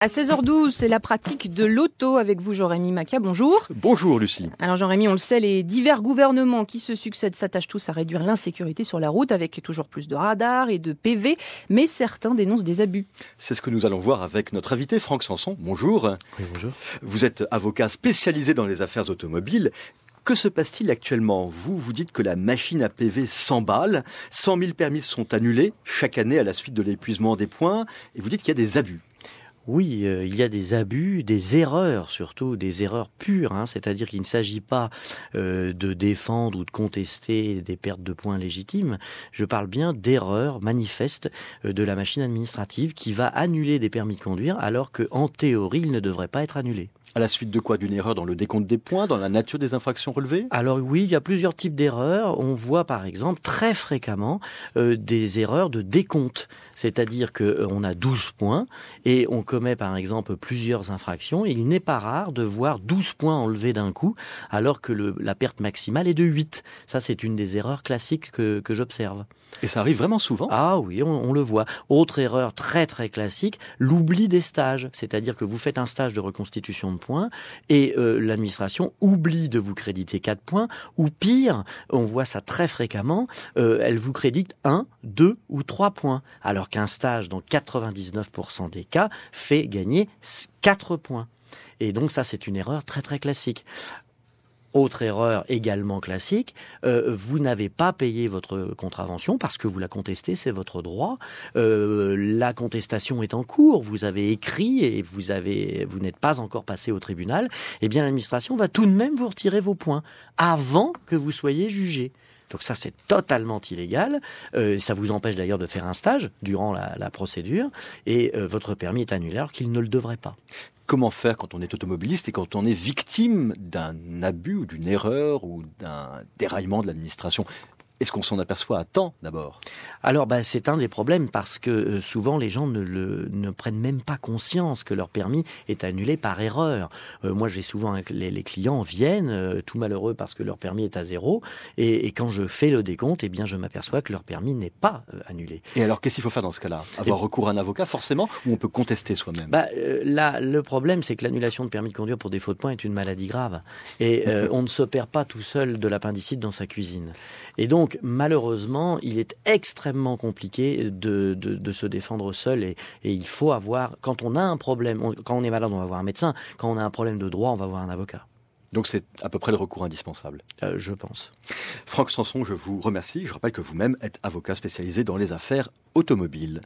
À 16h12, c'est la pratique de l'auto avec vous, Jean-Rémy Macchia. Bonjour. Bonjour Lucie. Alors Jean-Rémy, on le sait, les divers gouvernements qui se succèdent s'attachent tous à réduire l'insécurité sur la route avec toujours plus de radars et de PV, mais certains dénoncent des abus. C'est ce que nous allons voir avec notre invité Franck Sanson. Bonjour. Oui, bonjour. Vous êtes avocat spécialisé dans les affaires automobiles. Que se passe-t-il actuellement ? Vous dites que la machine à PV s'emballe, 100 000 permis sont annulés chaque année à la suite de l'épuisement des points, et vous dites qu'il y a des abus. Oui, il y a des abus, des erreurs surtout, des erreurs pures, c'est-à-dire qu'il ne s'agit pas de défendre ou de contester des pertes de points légitimes. Je parle bien d'erreurs manifestes de la machine administrative qui va annuler des permis de conduire alors qu'en théorie, ils ne devraient pas être annulés. À la suite de quoi ? D'une erreur dans le décompte des points, dans la nature des infractions relevées ? Alors oui, il y a plusieurs types d'erreurs. On voit par exemple très fréquemment des erreurs de décompte. C'est-à-dire qu'on a 12 points et on commet par exemple plusieurs infractions. Et il n'est pas rare de voir 12 points enlevés d'un coup alors que la perte maximale est de 8. Ça, c'est une des erreurs classiques que j'observe. Et ça arrive vraiment souvent ? Ah oui, on le voit. Autre erreur très très classique, l'oubli des stages. C'est-à-dire que vous faites un stage de reconstitution de points et l'administration oublie de vous créditer 4 points ou pire, on voit ça très fréquemment, elle vous crédite 1, 2 ou 3 points. Alors qu'un stage, dans 99% des cas, fait gagner 4 points. Et donc ça, c'est une erreur très très classique. Autre erreur également classique, vous n'avez pas payé votre contravention parce que vous la contestez, c'est votre droit. La contestation est en cours, vous avez écrit et vous n'êtes pas encore passé au tribunal. Eh bien, l'administration va tout de même vous retirer vos points avant que vous soyez jugé. Donc ça, c'est totalement illégal. Ça vous empêche d'ailleurs de faire un stage durant la procédure et votre permis est annulé alors qu'il ne le devrait pas. Comment faire quand on est automobiliste et quand on est victime d'un abus ou d'une erreur ou d'un déraillement de l'administration ? Est-ce qu'on s'en aperçoit à temps d'abord ? Alors c'est un des problèmes parce que souvent les gens ne prennent même pas conscience que leur permis est annulé par erreur. Moi j'ai souvent les clients viennent tout malheureux parce que leur permis est à 0 et quand je fais le décompte, eh bien je m'aperçois que leur permis n'est pas annulé. Et alors qu'est-ce qu'il faut faire dans ce cas-là ? Avoir recours à un avocat forcément ou on peut contester soi-même ? Là, le problème c'est que l'annulation de permis de conduire pour défaut de points est une maladie grave et on ne s'opère pas tout seul de l'appendicite dans sa cuisine. Et donc malheureusement, il est extrêmement compliqué de se défendre seul et il faut avoir, quand on a un problème, quand on est malade, on va voir un médecin, quand on a un problème de droit, on va voir un avocat. Donc c'est à peu près le recours indispensable. Je pense. Franck Sanson, je vous remercie. Je rappelle que vous-même êtes avocat spécialisé dans les affaires automobiles.